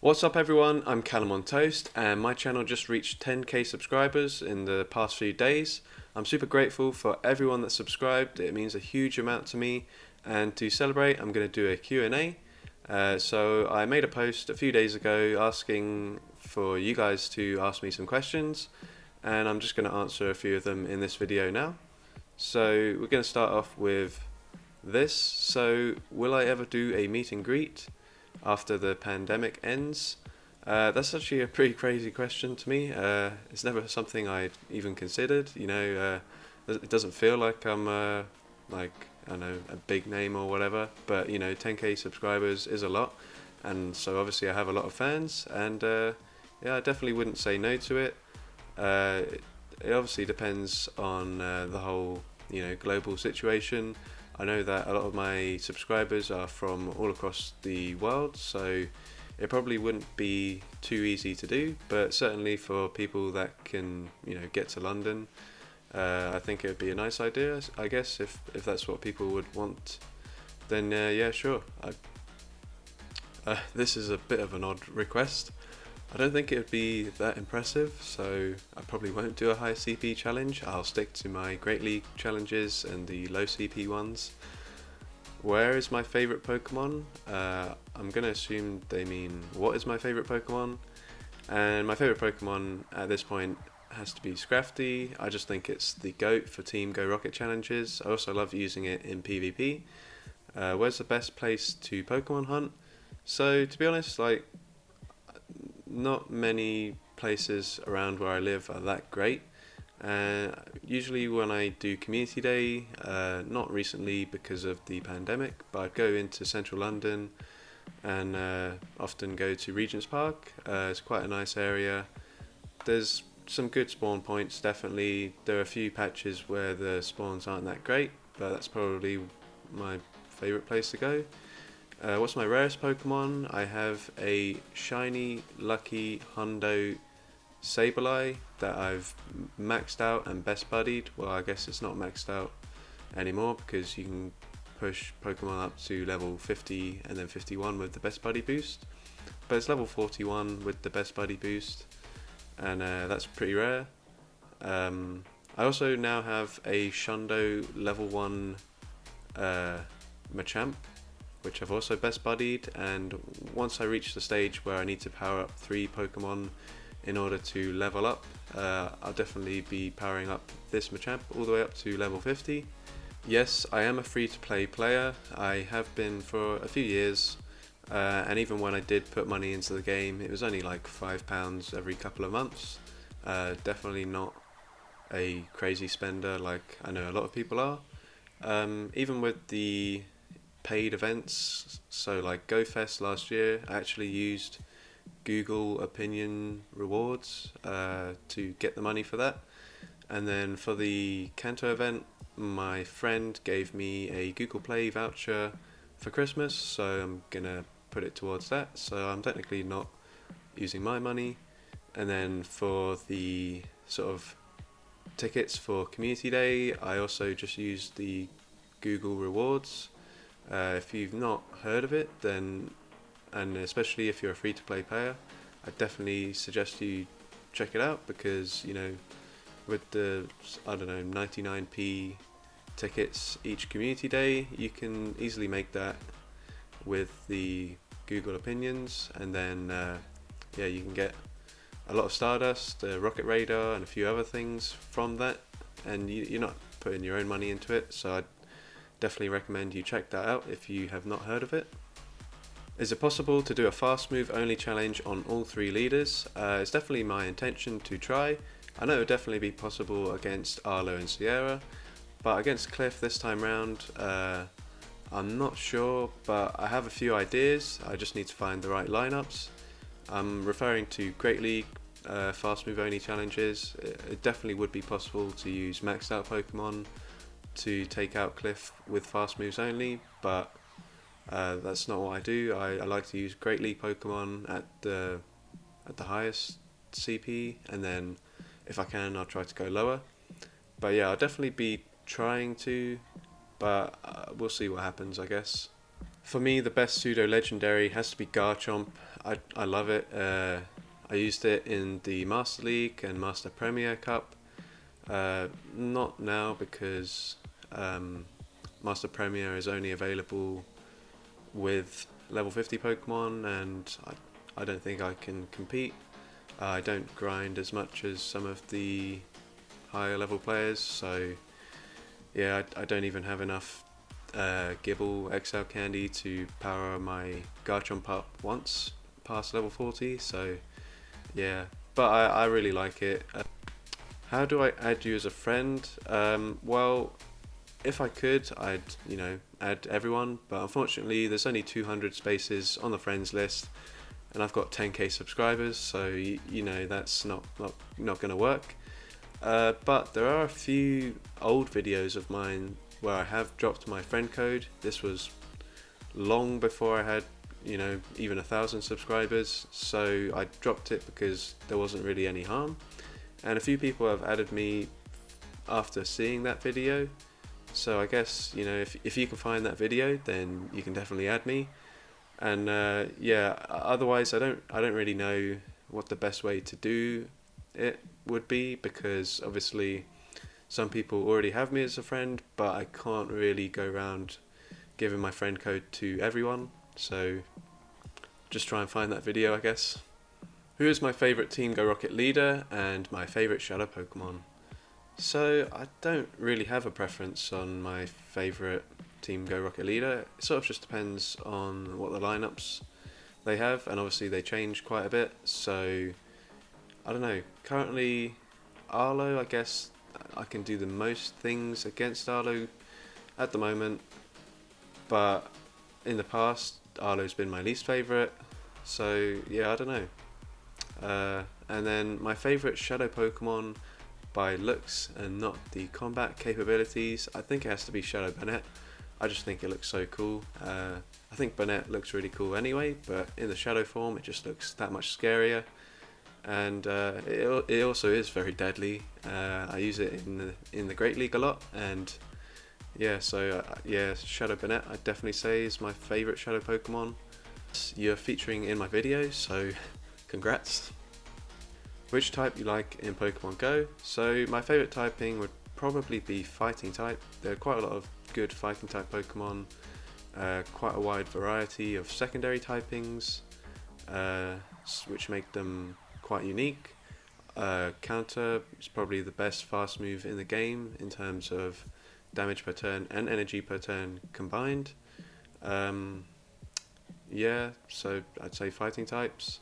What's up everyone, I'm CallumOnToast and my channel just reached 10k subscribers in the past few days. I'm super grateful for everyone that subscribed, it means a huge amount to me, and to celebrate I'm going to do a Q&A. So I made a post a few days ago asking for you guys to ask me some questions, and I'm just going to answer a few of them in this video now. So we're going to start off with this. So will I ever do a meet and greet after the pandemic ends? That's actually a pretty crazy question to me. It's never something I'd even considered. It doesn't feel like I'm like, I don't know, a big name or whatever, but 10k subscribers is a lot, and so obviously I have a lot of fans, and yeah, I definitely wouldn't say no to it. It obviously depends on the whole global situation. I know that a lot of my subscribers are from all across the world, so it probably wouldn't be too easy to do, but certainly for people that can get to London, I think it would be a nice idea, I guess, if that's what people would want. Then yeah, sure. This is a bit of an odd request. I don't think it would be that impressive, so I probably won't do a high CP challenge. I'll stick to my Great League challenges and the low CP ones. Where is my favourite Pokemon? I'm going to assume they mean what is my favourite Pokemon? And my favourite Pokemon at this point has to be Scrafty. I just think it's the GOAT for Team Go Rocket challenges. I also love using it in PvP. Where's the best place to Pokemon hunt? So to be honest, not many places around where I live are that great. Usually when I do community day, not recently because of the pandemic, but I'd go into central London and often go to Regent's Park. It's quite a nice area. There's some good spawn points, definitely. There are a few patches where the spawns aren't that great, but that's probably my favourite place to go. What's my rarest Pokemon? I have a shiny, lucky Hundo Sableye that I've maxed out and best buddied. Well, I guess it's not maxed out anymore because you can push Pokemon up to level 50 and then 51 with the best buddy boost. But it's level 41 with the best buddy boost, and that's pretty rare. I also now have a Shundo level 1 Machamp, which I've also best buddied, and once I reach the stage where I need to power up 3 Pokemon in order to level up, I'll definitely be powering up this Machamp all the way up to level 50. Yes, I am a free-to-play player. I have been for a few years, and even when I did put money into the game, it was only like £5 every couple of months. Definitely not a crazy spender like I know a lot of people are. Even with the paid events, so like GoFest last year, I actually used Google opinion rewards to get the money for that. And then for the Kanto event, my friend gave me a Google Play voucher for Christmas, so I'm gonna put it towards that, so I'm technically not using my money. And then for the sort of tickets for Community Day, I also just used the Google rewards. If you've not heard of it, then, and especially if you're a free-to-play player, I definitely suggest you check it out, because with the 99p tickets each community day, you can easily make that with the Google opinions, and then yeah, you can get a lot of Stardust, Rocket Radar, and a few other things from that, and you're not putting your own money into it, so I'd definitely recommend you check that out if you have not heard of it. Is it possible to do a fast move only challenge on all 3 leaders? It's definitely my intention to try. I know it would definitely be possible against Arlo and Sierra, but against Cliff this time round, I'm not sure, but I have a few ideas. I just need to find the right lineups. I'm referring to Great League fast move only challenges. It definitely would be possible to use maxed out Pokemon to take out Cliff with fast moves only, but that's not what I do. I like to use Great League Pokemon at the highest CP, and then if I can, I'll try to go lower. But yeah, I'll definitely be trying to, but we'll see what happens, I guess. For me, the best pseudo legendary has to be Garchomp. I love it. I used it in the Master League and Master Premier Cup. Not now because Master Premier is only available with level 50 Pokemon, and I don't think I can compete. I don't grind as much as some of the higher level players, so yeah, I don't even have enough Gibble XL candy to power my Garchomp up once past level 40, so yeah, but I really like it. How do I add you as a friend? Well, if I could, I'd add everyone, but unfortunately there's only 200 spaces on the friends list, and I've got 10k subscribers, so that's not going to work. But there are a few old videos of mine where I have dropped my friend code. This was long before I had even 1,000 subscribers, so I dropped it because there wasn't really any harm, and a few people have added me after seeing that video. So I guess if you can find that video, then you can definitely add me. And yeah, otherwise I don't really know what the best way to do it would be, because obviously some people already have me as a friend, but I can't really go around giving my friend code to everyone, so just try and find that video, I guess. Who is my favourite Team Go Rocket leader and my favourite Shadow Pokemon? So I don't really have a preference on my favourite Team Go Rocket leader. It sort of just depends on what the lineups they have, and obviously they change quite a bit, so I don't know. Currently Arlo, I guess I can do the most things against Arlo at the moment, but in the past Arlo's been my least favourite, so yeah, I don't know. And then my favourite Shadow Pokemon by looks and not the combat capabilities, I think it has to be Shadow Burnett. I just think it looks so cool. I think Burnett looks really cool anyway, but in the Shadow form it just looks that much scarier, and it also is very deadly. I use it in the Great League a lot, and yeah, so yeah, Shadow Burnett I'd definitely say is my favourite Shadow Pokemon. You're featuring in my video, so congrats. Which type you like in Pokemon Go? So my favourite typing would probably be Fighting type. There are quite a lot of good Fighting type Pokemon, quite a wide variety of secondary typings, which make them quite unique. Counter is probably the best fast move in the game in terms of damage per turn and energy per turn combined. Yeah, so I'd say Fighting types.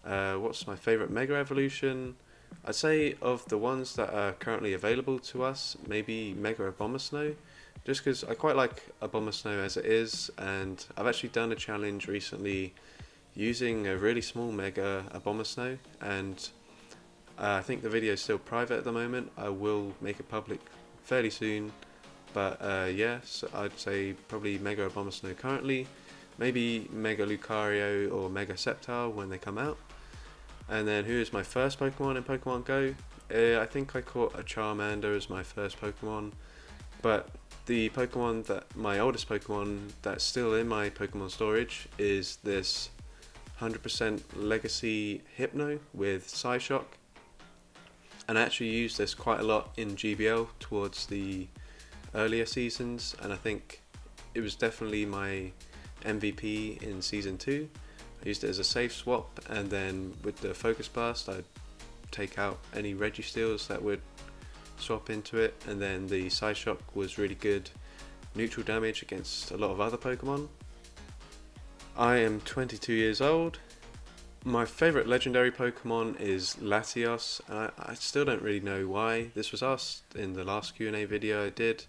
What's my favourite Mega Evolution? I'd say of the ones that are currently available to us, maybe Mega Abomasnow, just because I quite like Abomasnow as it is, and I've actually done a challenge recently using a really small Mega Abomasnow, and I think the video is still private at the moment. I will make it public fairly soon, but yeah, so I'd say probably Mega Abomasnow currently, maybe Mega Lucario or Mega Sceptile when they come out. And then who is my first Pokemon in Pokemon Go? I think I caught a Charmander as my first Pokemon, but the Pokemon my oldest Pokemon that's still in my Pokemon storage is this 100% Legacy Hypno with Psyshock, and I actually used this quite a lot in GBL towards the earlier seasons, and I think it was definitely my MVP in Season 2. I used it as a safe swap, and then with the Focus Blast I'd take out any Registeels that would swap into it, and then the Psyshock was really good neutral damage against a lot of other Pokemon. I am 22 years old. My favourite legendary Pokemon is Latios, and I still don't really know why. This was asked in the last Q&A video I did.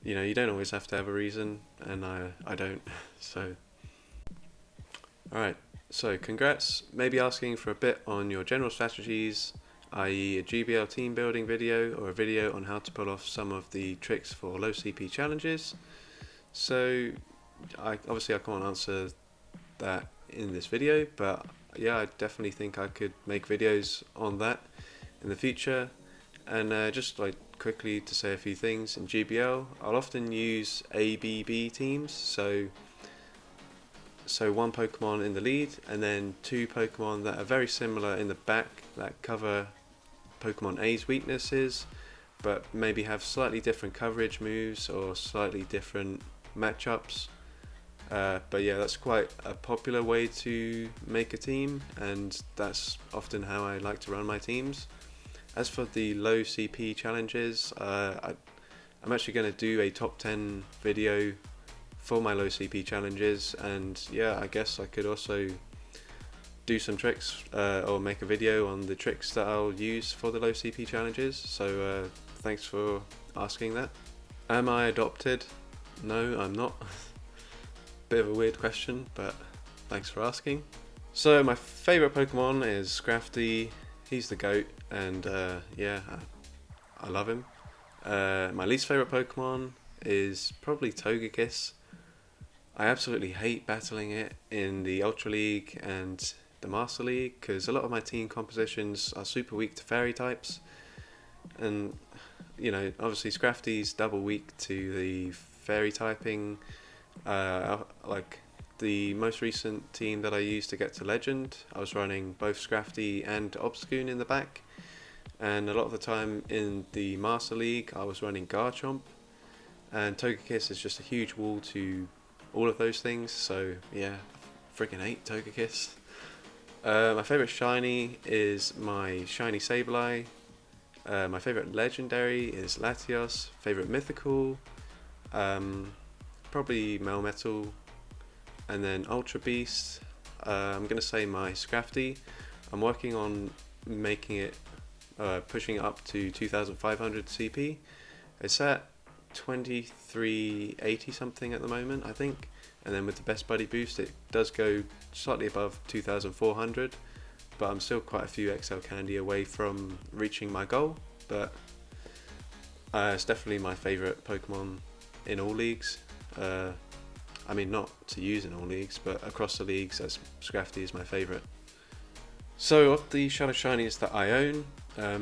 You don't always have to have a reason, and I don't, so... Alright, so congrats. Maybe asking for a bit on your general strategies, i.e. a GBL team building video or a video on how to pull off some of the tricks for low CP challenges. So obviously I can't answer that in this video, but yeah, I definitely think I could make videos on that in the future. And just like quickly to say a few things, in GBL I'll often use ABB teams, so So one Pokemon in the lead, and then two Pokemon that are very similar in the back that cover Pokemon A's weaknesses, but maybe have slightly different coverage moves or slightly different matchups. But yeah, that's quite a popular way to make a team, and that's often how I like to run my teams. As for the low CP challenges, I'm actually going to do a top 10 video for my low CP challenges, and yeah, I guess I could also do some tricks or make a video on the tricks that I'll use for the low CP challenges. So thanks for asking that. Am I adopted? No, I'm not. Bit of a weird question, but thanks for asking. So my favourite Pokemon is Scrafty. He's the GOAT, and yeah, I love him. My least favourite Pokemon is probably Togekiss. I absolutely hate battling it in the Ultra League and the Master League because a lot of my team compositions are super weak to fairy types, and you know, obviously Scrafty's double weak to the fairy typing. Like the most recent team that I used to get to Legend, I was running both Scrafty and Obscune in the back, and a lot of the time in the Master League I was running Garchomp, and Togekiss is just a huge wall to all of those things, so yeah, freaking hate Togekiss. My favourite shiny is my shiny Sableye. My favourite legendary is Latios. Favourite mythical, probably Melmetal, and then Ultra Beast. I'm going to say my Scrafty. I'm working on making it, pushing it up to 2500 CP. It's at 2380 something at the moment, I think, and then with the best buddy boost it does go slightly above 2400, but I'm still quite a few XL candy away from reaching my goal. But it's definitely my favourite Pokemon in all leagues. I mean, not to use in all leagues, but across the leagues, Scrafty is my favourite. So of the Shadow Shinies that I own,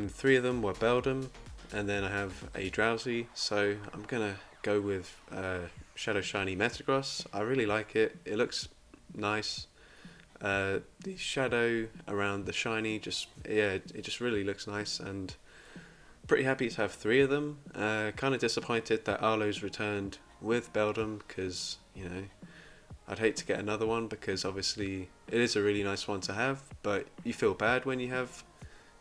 3 of them were Beldum, and then I have a Drowsy, so I'm gonna go with Shadow Shiny Metagross. I really like it. It looks nice. The shadow around the shiny, it just really looks nice, and pretty happy to have 3 of them. Kind of disappointed that Arlo's returned with Beldum, because you know, I'd hate to get another one because obviously it is a really nice one to have, but you feel bad when you have,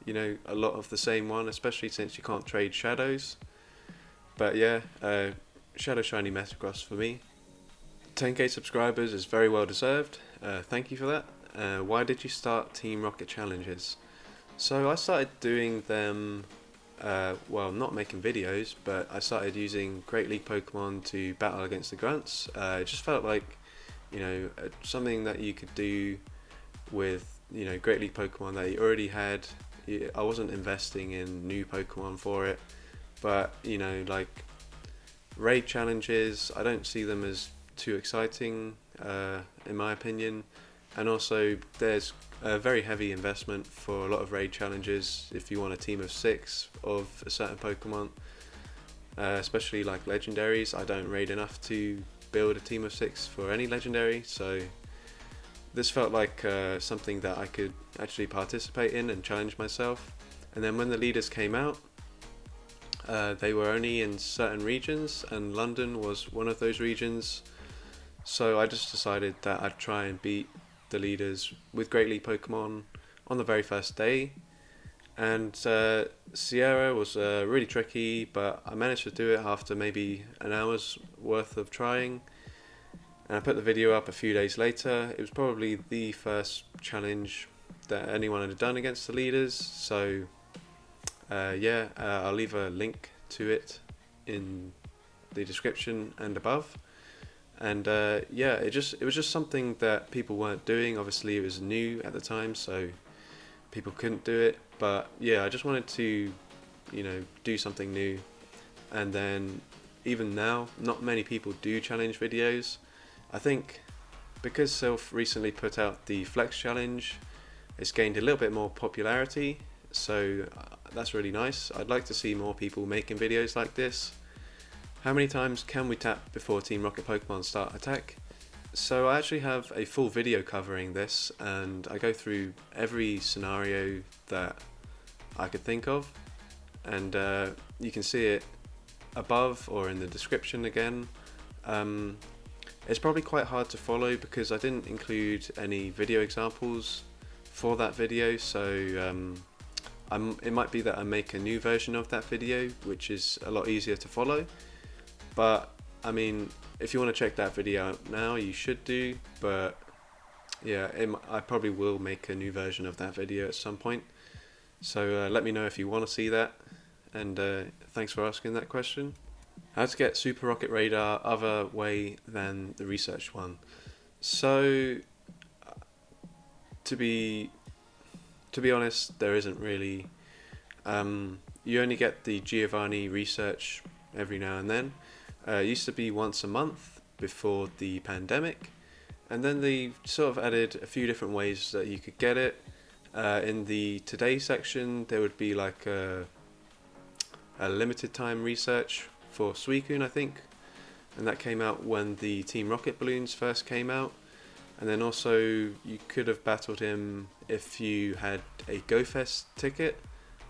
you know, a lot of the same one, especially since you can't trade shadows. But yeah, Shadow Shiny Metagross for me. 10k subscribers is very well deserved. Thank you for that. Why did you start Team Rocket challenges? So I started doing them, well, not making videos, but I started using Great League Pokemon to battle against the grunts. It just felt like, you know, something that you could do with, you know, Great League Pokemon that you already had. I wasn't investing in new Pokemon for it, but you know, like raid challenges, I don't see them as too exciting, in my opinion. And also, there's a very heavy investment for a lot of raid challenges if you want a team of 6 of a certain Pokemon, especially like legendaries. I don't raid enough to build a team of 6 for any legendary, so this felt like something that I could actually participate in and challenge myself. And then when the leaders came out, they were only in certain regions, and London was one of those regions, so I just decided that I'd try and beat the leaders with Great League Pokemon on the very first day. And Sierra was really tricky, but I managed to do it after maybe an hour's worth of trying, and I put the video up a few days later. It was probably the first challenge that anyone had done against the leaders, so yeah, I'll leave a link to it in the description and above. And yeah, it was just something that people weren't doing. Obviously it was new at the time, so people couldn't do it, but yeah, I just wanted to, you know, do something new. And then even now, not many people do challenge videos. I think because Sylph recently put out the Flex challenge, it's gained a little bit more popularity, so that's really nice. I'd like to see more people making videos like this. How many times can we tap before Team Rocket Pokemon start attack? So I actually have a full video covering this, and I go through every scenario that I could think of, and you can see it above or in the description again. It's probably quite hard to follow because I didn't include any video examples for that video, so it might be that I make a new version of that video which is a lot easier to follow. But I mean, if you want to check that video out now, you should do, but yeah, I probably will make a new version of that video at some point. So let me know if you want to see that, and thanks for asking that question. How to get Super Rocket Radar other way than the research one. So to be honest, there isn't really. You only get the Giovanni research every now and then. It used to be once a month before the pandemic, and then they sort of added a few different ways that you could get it. In the Today section, there would be like a limited time research for Suicune, I think, and that came out when the Team Rocket balloons first came out. And then also you could have battled him if you had a GoFest ticket.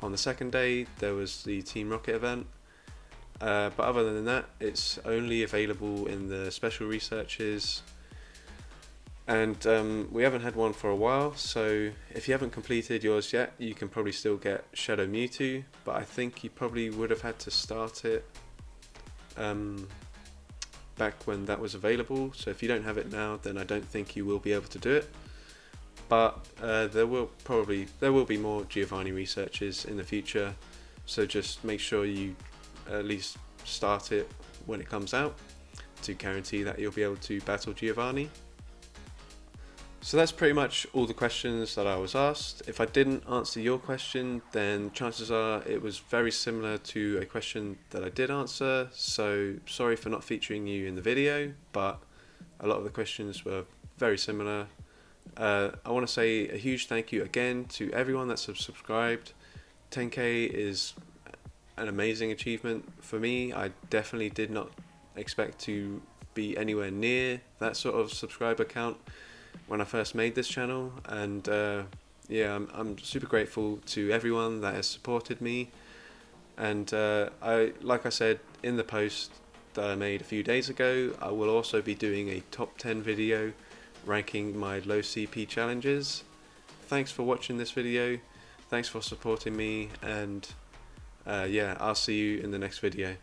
On the second day there was the Team Rocket event, but other than that it's only available in the special researches, and we haven't had one for a while, so if you haven't completed yours yet, you can probably still get Shadow Mewtwo, but I think you probably would have had to start it back when that was available. So if you don't have it now, then I don't think you will be able to do it. But there will be more Giovanni researches in the future, so just make sure you at least start it when it comes out to guarantee that you'll be able to battle Giovanni. So that's pretty much all the questions that I was asked. If I didn't answer your question, then chances are it was very similar to a question that I did answer, so sorry for not featuring you in the video, but a lot of the questions were very similar. I want to say a huge thank you again to everyone that's subscribed. 10k is an amazing achievement for me. I definitely did not expect to be anywhere near that sort of subscriber count when I first made this channel, and yeah, I'm super grateful to everyone that has supported me. And like I said in the post that I made a few days ago, I will also be doing a top 10 video ranking my low CP challenges. Thanks for watching this video, thanks for supporting me, and yeah, I'll see you in the next video.